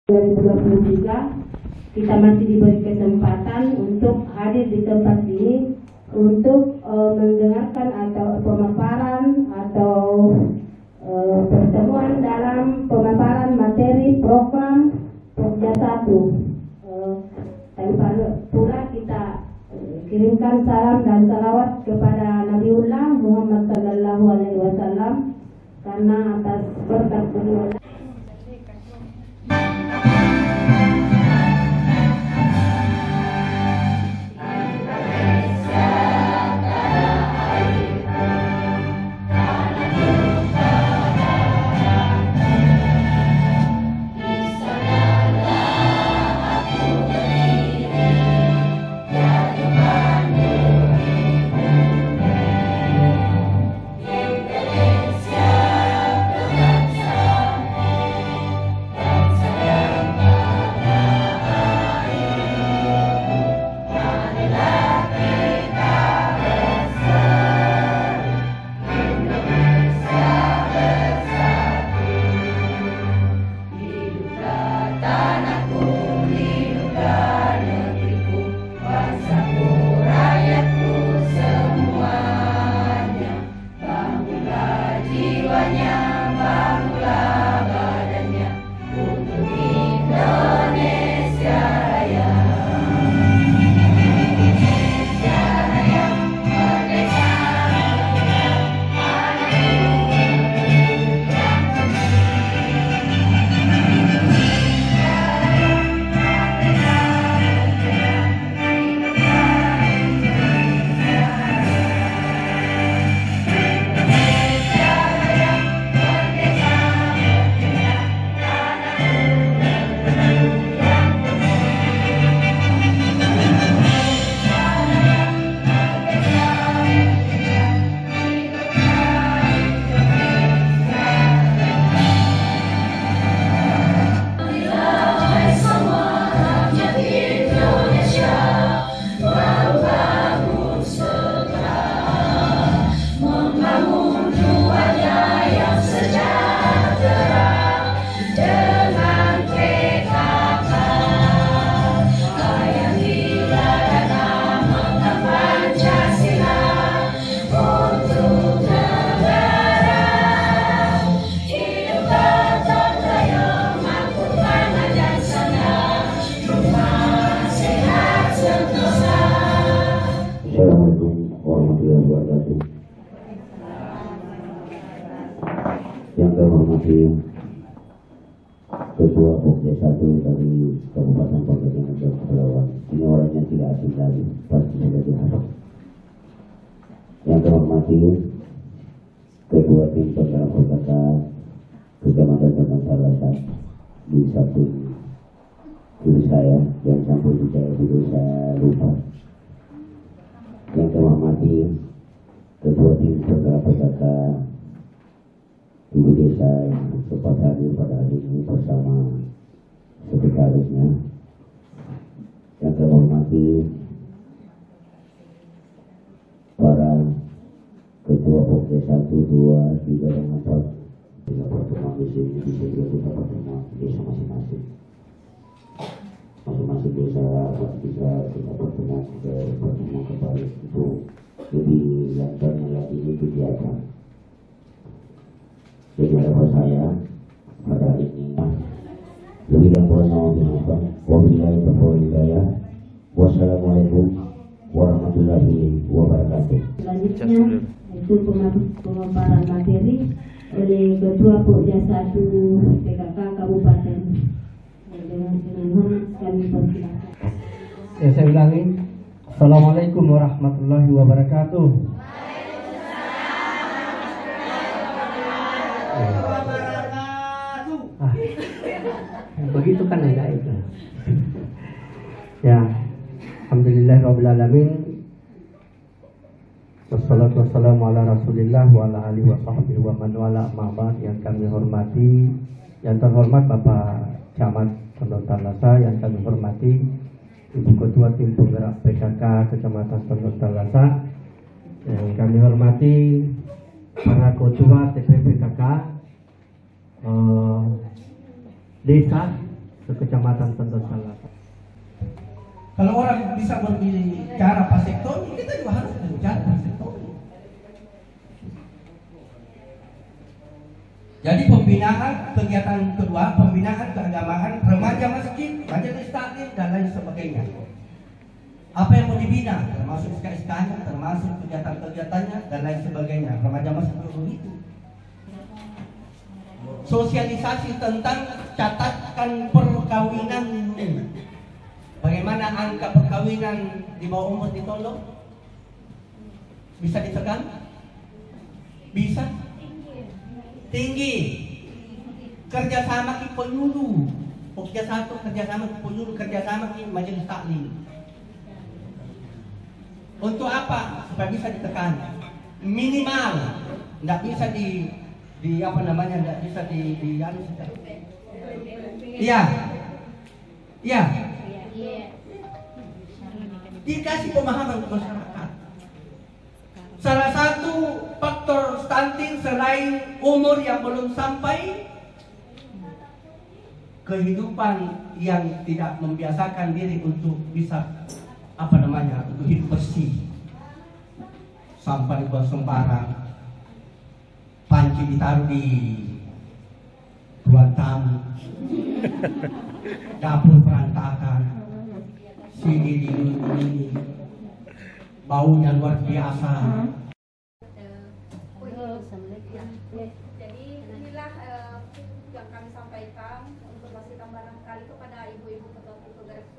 2023 kita masih diberi kesempatan untuk hadir di tempat ini untuk mendengarkan atau pemaparan atau pertemuan dalam pemaparan materi program Pokja 1. Tanpa pula kita kirimkan salam dan salawat kepada Nabiullah Muhammad sallallahu alaihi wasallam karena atas berkat beliau. Yang terhormati Ketua Pokja 1 dari Kabupaten Pangkal Kepulauan. Ini orangnya tidak asing lagi, pasti sudah dihafal. Yang terhormati Ketua Tim Penggerak Kota Kecamatan Salasa di samping diri saya dan samping saya dulu saya lupa. Yang terhormati Ketua Tim Penggerak Kota Ibu Desa yang sempat hadir pada hari ini bersama sekretarisnya. Yang terhormati para Ketua Pokja 1, 2, 3, dan 4 bila pertemuan di sini bisa kita pertemuan desa masing-masing. Masing-masing desa bisa kita pertemuan kembali itu lebih lancarnya lagi ini kegiatan. Jadi harapan saya pada hari ini lebih dan kurang mohon wabillahi taufiq hidayah. Wassalamualaikum warahmatullahi wabarakatuh. Selanjutnya itu pemaparan materi oleh Ketua Pokja 1 PKK Kabupaten. Dengan hormat kami persilakan. Ya, saya ulangi. Assalamualaikum warahmatullahi wabarakatuh. Begitu kan enggak itu. Ya, alhamdulillahirabbil alamin. Wassalatu wassalamu ala Rasulillah wa ala alihi wa sahbihi wa man wala ma'bad. Yang kami hormati, yang terhormat Bapak Camat Pondok Talasa, yang kami hormati Ibu Ketua Tim Penggerak PKK Kecamatan Pondok Talasa, yang kami hormati para ketua TPPKK desa ke Kecamatan Tondon Talasa. Kalau orang bisa berbicara vasektomi, kita juga harus berbicara vasektomi. Jadi pembinaan kegiatan kedua, pembinaan keagamaan, remaja masjid, majelis taklim dan lain sebagainya. Apa yang mau dibina, termasuk SK-SK-nya, termasuk kegiatan-kegiatannya dan lain sebagainya. Remaja masjid begitu. Sosialisasi tentang catatan perkawinan. Bagaimana angka perkawinan di bawah umur di Tondok? Bisa ditekan? Bisa? Tinggi. Kerjasama ki penyuluh. Pokja satu kerjasama ki penyuluh, kerjasama ki majelis taklim. Untuk apa? Supaya bisa ditekan. Minimal, tidak bisa di apa namanya, tidak bisa di iya, iya. Dikasih pemahaman ke masyarakat. Salah satu faktor stunting selain umur yang belum sampai, kehidupan yang tidak membiasakan diri untuk bisa apa namanya, untuk hidup bersih. Sampah dibuang sembarang, panci ditaruh di ruang tamu, dapur berantakan, sini ini, baunya luar biasa. Jadi inilah yang kami sampaikan informasi tambahan kali kepada ibu-ibu ketua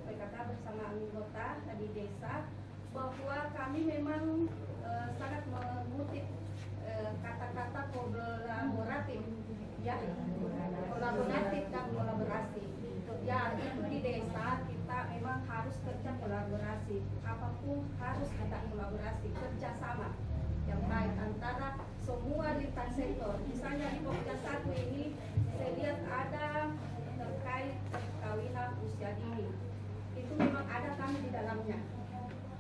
PKK bersama anggota di desa, bahwa kami memang sangat mengutip kata-kata kolaboratif, ya, kolaboratif dan kolaborasi. Ya, itu di desa kita memang harus kerja kolaborasi, apapun harus ada kolaborasi, kerjasama yang baik antara semua lintas sektor. Misalnya di Pokja 1 ini saya lihat ada terkait perkawinan usia dini, itu memang ada kami di dalamnya.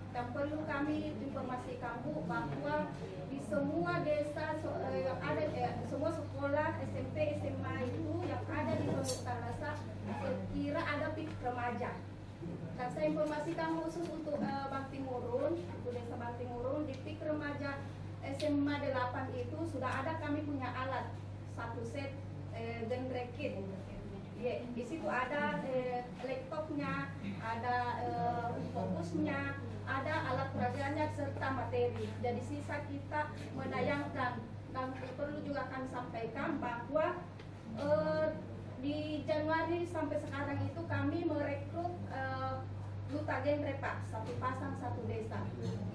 Dan perlu kami informasikan Bu bahwa di semua desa yang ada, semua sekolah SMP SMA itu yang ada di Tondok Talasa kira ada PIK remaja. Dan saya informasikan khusus untuk Bantimurun, untuk desa Bantimurun, di PIK remaja SMA 8 itu sudah ada kami punya alat satu set genre kit. Ya, di situ ada laptopnya, ada fokusnya, ada alat peraganya serta materi. Jadi sisa kita menayangkan. Dan perlu juga kami sampaikan bahwa di Januari sampai sekarang itu kami merekrut duta genre Pak, satu pasang satu desa,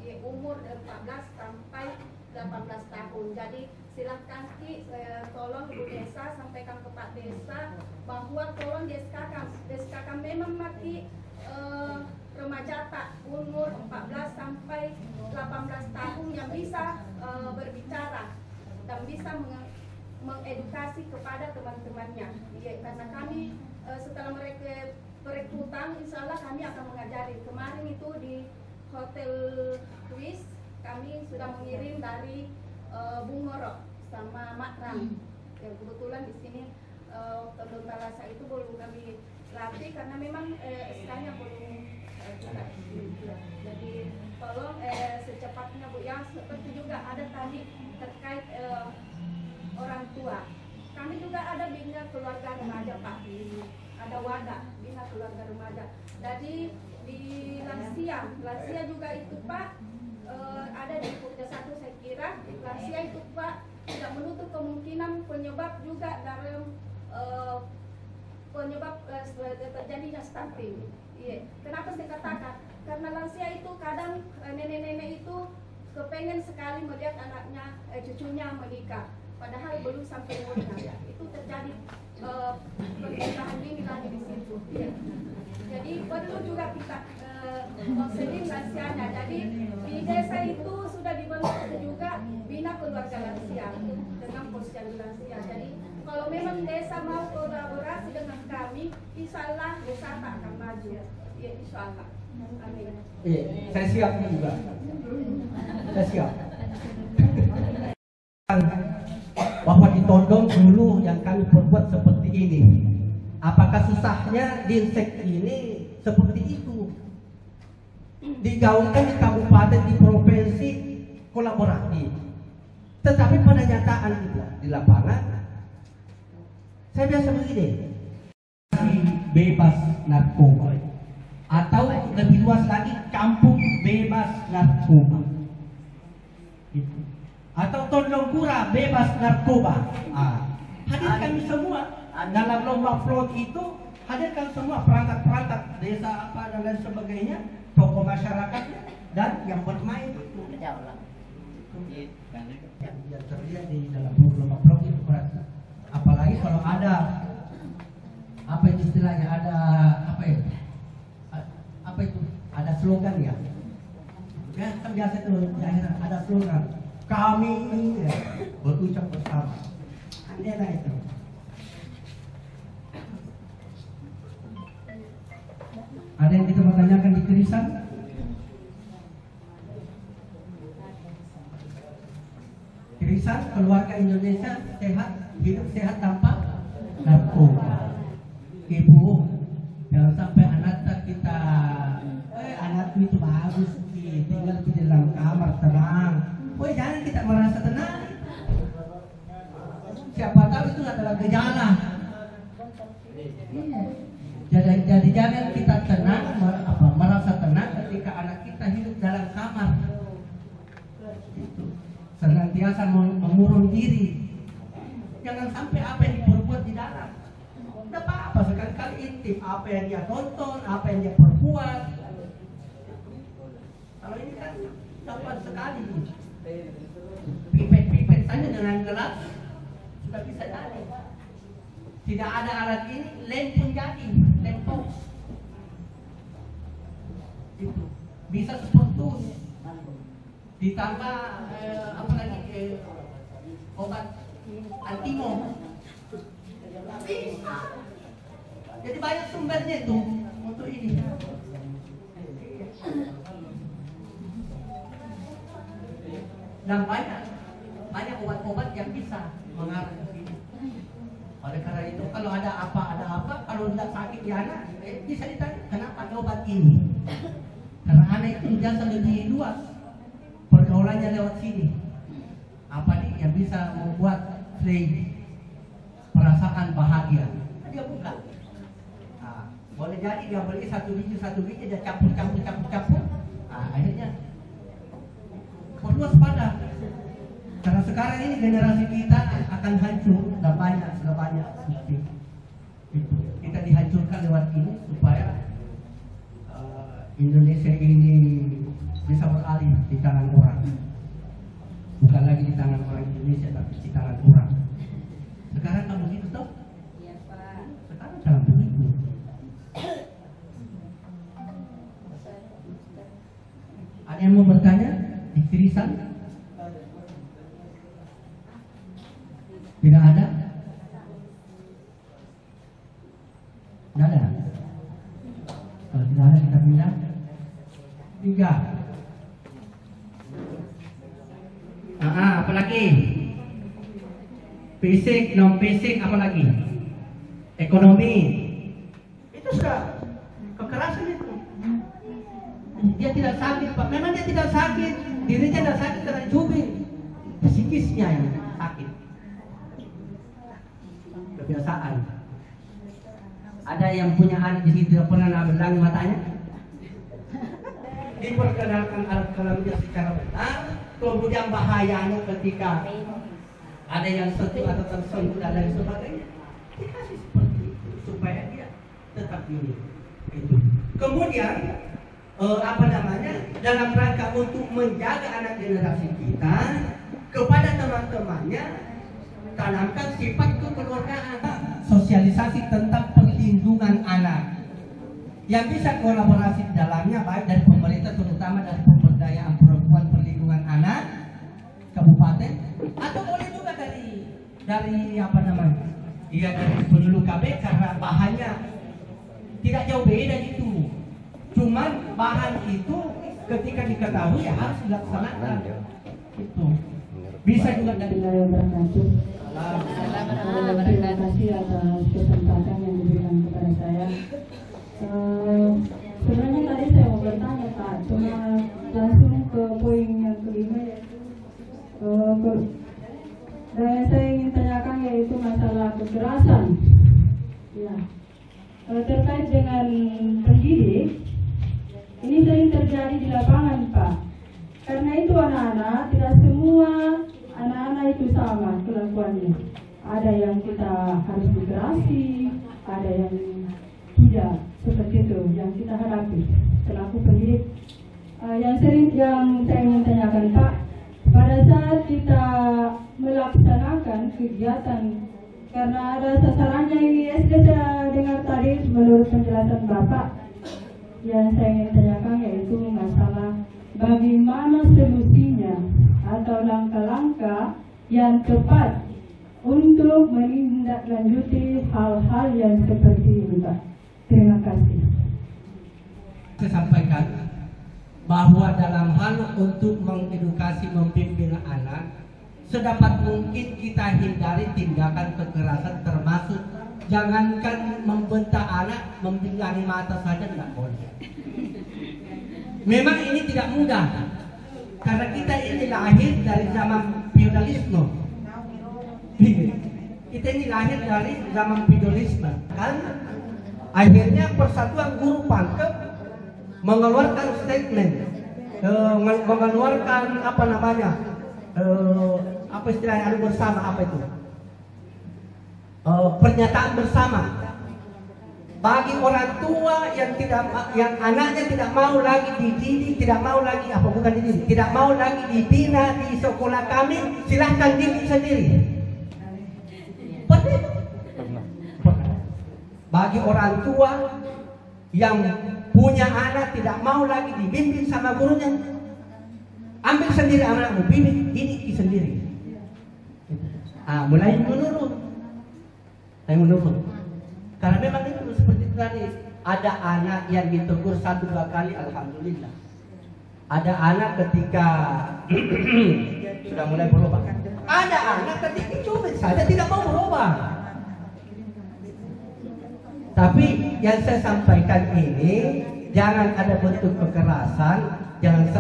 ya, umur 14 sampai 18 tahun. Jadi silahkan tolong Ibu Desa sampaikan ke Pak Desa bahwa tolong deskakan memang mati remaja Pak, umur 14 sampai 18 tahun yang bisa berbicara dan bisa mengedukasi kepada teman-temannya. Ya, karena kami setelah mereka perekrutan, insya Allah kami akan mengajari. Kemarin itu di Hotel Twist kami sudah mengirim dari Bung Ngorok sama Makram. Yang kebetulan di sini Tondok Talasa itu belum kami latih karena memang SK-nya belum kita. Jadi tolong secepatnya Bu ya. Seperti juga ada tadi terkait orang tua. Kami juga ada bina keluarga remaja Pak. Ada wadah bina keluarga remaja. Jadi di lansia juga itu Pak, ada di Pokja 1 saya kira. Lansia itu Pak tidak menutup kemungkinan penyebab juga dalam penyebab terjadinya stunting. Iya. Kenapa saya katakan? Karena lansia itu kadang nenek-nenek itu kepengen sekali melihat anaknya, cucunya menikah, padahal belum sampai umurnya. Itu terjadi pernikahan dini lagi di situ. Iya. Jadi perlu juga kita konseling lansianya. Jadi di desa itu sudah dibentuk juga bina keluarga lansia dengan posyandu lansia. Jadi kalau memang desa mau kolaborasi dengan kami, insya Allah desa akan maju. Ya, insya Allah. Amin. Saya siap juga. Saya siap. Bahwa di Tondong dulu yang kami perbuat seperti ini. Apakah susahnya Dinsek ini seperti itu? Digaungkan di kabupaten, di provinsi, kolaboratif. Tetapi pada nyata di lapangan, saya biasa begini, bebas narkoba, atau lebih luas lagi, kampung bebas narkoba, atau Tondongkura bebas narkoba. Hadirkan semua dalam lomba float itu, hadirkan semua perangkat-perangkat desa apa dan lain sebagainya, tokoh masyarakat dan yang bermain itu. Yang terjadi dalam lomba float itu berat. Apalagi kalau ada apa itu istilahnya, ada apa itu, ada slogan ya. Ya kan biasa itu di akhirat ada slogan, kami ya, berucap bersama. Ada itu. Ada yang kita mau tanyakan di Kerisan? Kerisan, keluarga Indonesia sehat, hidup sehat tanpa narkoba. Ibu, jangan sampai anak kita, anakku itu bagus, tinggal di dalam kamar tenang. Jangan kita merasa tenang. Siapa tahu itu adalah gejala. Jadi jangan kita tenang, merasa tenang ketika anak kita hidup dalam kamar. Senantiasa mengurung diri. Jangan sampai apa yang diperbuat di dalam. Tidak apa-apa, sekali-kali intip apa yang dia tonton, apa yang dia perbuat. Kalau ini kan dapat sekali. Pipet-pipet saja dengan gelas sudah bisa jadi. Tidak ada alat ini, lem pun jadi, lem box. Itu bisa sepertus. Ditambah apa lagi, obat antimo. Bisa. Jadi banyak sumbernya itu untuk ini. Dan banyak obat-obat yang bisa mengarah ke sini. Oleh karena itu kalau ada apa, kalau tidak sakit di anak, bisa ditanya kenapa ada obat ini. Karena anak itu biasa lebih luas, pergaulannya lewat sini. Apa nih yang bisa membuat play perasaan bahagia? Dia buka. Nah, boleh jadi dia beli satu biji dia campur. Akhirnya perlu waspada. Karena sekarang ini generasi kita akan hancur, sudah banyak seperti itu. Kita dihancurkan lewat ini supaya Indonesia ini bisa beralih di tangan orang. Bukan lagi di tangan orang Indonesia, tapi di tangan orang. Sekarang kan begitu toh? Iya Pak. Sekarang jangan begitu. Ada yang mau bertanya di Kerisan? Tidak ada? Tidak ada? Kalau tidak ada kita pindah. 3. Apa lagi? Fisik, non fisik, apa lagi? Ekonomi. Itu sudah kekerasan itu. Dia tidak sakit, Pak. Memang dia tidak sakit. Dirinya tidak sakit karena cubit. Psikisnya yang sakit. Kebiasaan. Ada yang punya anak di situ tidak pernah nabelang matanya. Diperkenalkan alat kelaminnya secara benar. Kemudian bahayanya ketika ada yang sentuh atau tersentuh dan lain sebagainya, dikasih seperti itu supaya dia tetap hidup. Kemudian dalam rangka untuk menjaga anak generasi kita, kepada teman-temannya tanamkan sifat kekeluargaan, sosialisasi tentang perlindungan anak yang bisa kolaborasi di dalamnya, baik dari pemerintah terutama dari pemberdayaan perempuan, perlindungan anak kabupaten, atau boleh juga dari apa namanya, dari penyuluh KB, karena bahannya tidak jauh beda gitu. Cuman bahan itu ketika diketahui ya harus dilaksanakan. Itu bisa juga dari Terima kasih atas kesempatan yang diberikan saya. Sebenarnya tadi saya mau bertanya Pak, cuma langsung ke poin yang kelima, yaitu dan yang saya ingin tanyakan yaitu masalah kekerasan. Ya, terkait dengan pendidik, ini sering terjadi di lapangan Pak. Karena itu anak-anak, tidak semua anak-anak itu sama kelakuannya. Ada yang kita harus dikerasi, ada yang tidak seperti itu yang kita hadapi selaku pendidik. Yang saya ingin tanyakan Pak, pada saat kita melaksanakan kegiatan, karena ada sasarannya ini SD, saya dengar tadi menurut penjelasan Bapak, yang saya ingin tanyakan yaitu masalah bagaimana solusinya atau langkah-langkah yang tepat untuk menindaklanjuti hal-hal yang seperti ini Pak. Terima kasih. Saya sampaikan bahwa dalam hal untuk mengedukasi, membimbing anak, sedapat mungkin kita hindari tindakan kekerasan, termasuk jangankan membentak anak, membilangi mata saja tidak boleh. Memang ini tidak mudah, karena kita ini lahir dari zaman feudalisme. Kita ini lahir dari zaman feudalisme. Kan akhirnya Persatuan Guru Pangkep mengeluarkan statement, mengeluarkan apa istilahnya bersama, apa itu? Pernyataan bersama bagi orang tua yang anaknya tidak mau lagi dididik, tidak mau lagi tidak mau lagi dibina di sekolah kami, silahkan didik sendiri. Bagi orang tua yang punya anak tidak mau lagi dibimbing sama gurunya, ambil sendiri anakmu, didik sendiri. Mulai menurun. Karena memang itu seperti tadi, ada anak yang ditegur 1-2 kali, alhamdulillah. Ada anak ketika sudah mulai berubah. Ada anak ketika cubit saja tidak mau berubah. Tapi yang saya sampaikan ini, jangan ada bentuk kekerasan, jangan,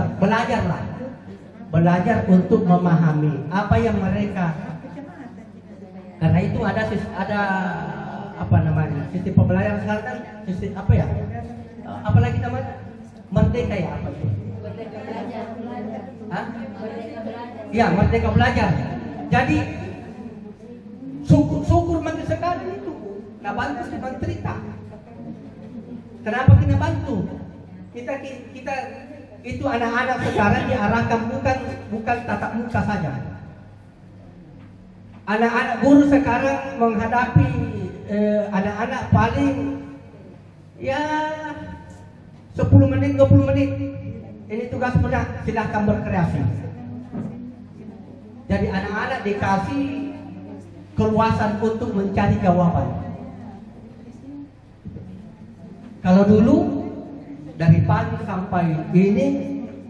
belajar untuk memahami apa yang mereka. Karena itu ada sistem pembelajaran sekarang kan sistem apa ya? Apalagi namanya merdeka ya apa itu? Iya, merdeka belajar. Jadi syukur makin sekali itu. Nah, bantu si mencerita. Kenapa kita bantu? Kita itu anak-anak sekarang diarahkan bukan tatap muka saja. Anak-anak guru sekarang menghadapi anak-anak paling ya 10 menit, 20 menit. Ini tugas mudah, silahkan berkreasi. Jadi anak-anak dikasih keluasan untuk mencari jawaban. Kalau dulu dari pagi sampai ini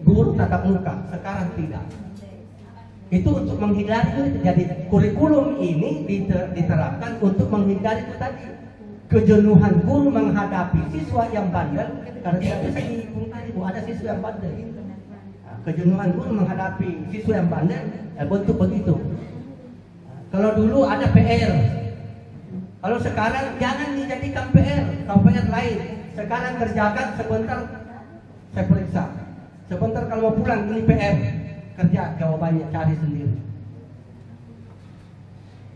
guru tatap muka, sekarang tidak. Itu untuk menghindari, jadi kurikulum ini diterapkan untuk menghindari itu tadi, kejenuhan guru menghadapi siswa yang bandel. Karena tidak bisa dipungkiri bahwa ada siswa yang bandel. Kejenuhan guru menghadapi siswa yang bandel, bentuk begitu. Kalau dulu ada PR, kalau sekarang jangan dijadikan PR, PR lain. Sekarang kerjakan sebentar, saya periksa. Sebentar kalau mau pulang ini PR, kerja jawabannya cari sendiri.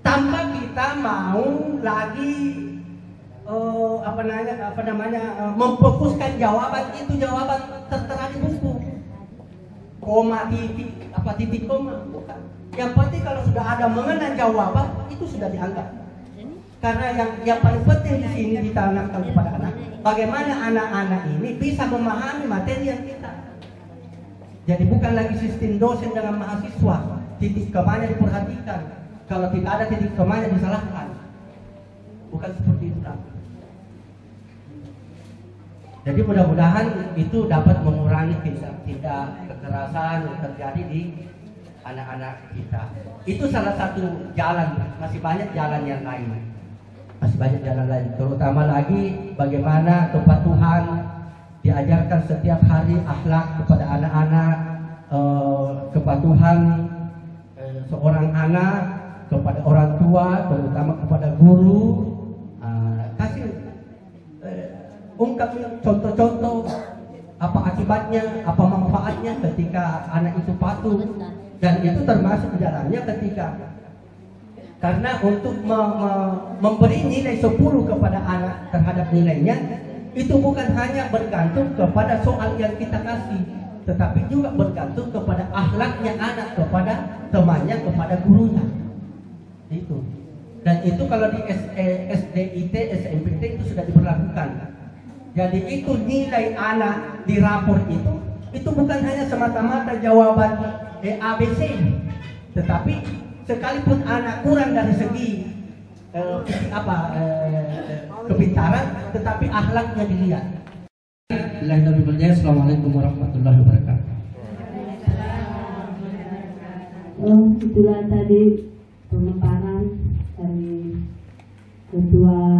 Tanpa kita mau lagi memfokuskan jawaban itu, jawaban tertera di buku. Koma titik koma bukan. Yang penting kalau sudah ada mengenai jawaban itu sudah dianggap. Karena yang paling penting di sini ditanamkan kepada anak, bagaimana anak-anak ini bisa memahami materi yang kita. Jadi bukan lagi sistem dosen dengan mahasiswa, titik kemanya diperhatikan. Kalau tidak ada titik kemanya disalahkan. Bukan seperti itu. Jadi mudah-mudahan itu dapat mengurangi tindak kekerasan yang terjadi di anak-anak kita. Itu salah satu jalan, masih banyak jalan yang lain. masih banyak jalan lain. Terutama lagi bagaimana kepatuhan diajarkan setiap hari, akhlak kepada anak-anak, kepatuhan seorang anak kepada orang tua, terutama kepada guru. Kasih ungkap contoh-contoh apa akibatnya, apa manfaatnya ketika anak itu patuh, dan itu termasuk di dalamnya ketika karena untuk memberi nilai 10 kepada anak terhadap nilainya itu bukan hanya bergantung kepada soal yang kita kasih, tetapi juga bergantung kepada akhlaknya anak kepada temannya, kepada gurunya. Itu. Dan itu kalau di SDIT, SMPT itu sudah diberlakukan. Jadi itu nilai anak di rapor itu bukan hanya semata-mata jawaban ABC, tetapi sekalipun anak kurang dari segi kepintaran, tetapi akhlaknya dilihat. Assalamualaikum warahmatullahi wabarakatuh. Itulah tadi pemaparan dari Ketua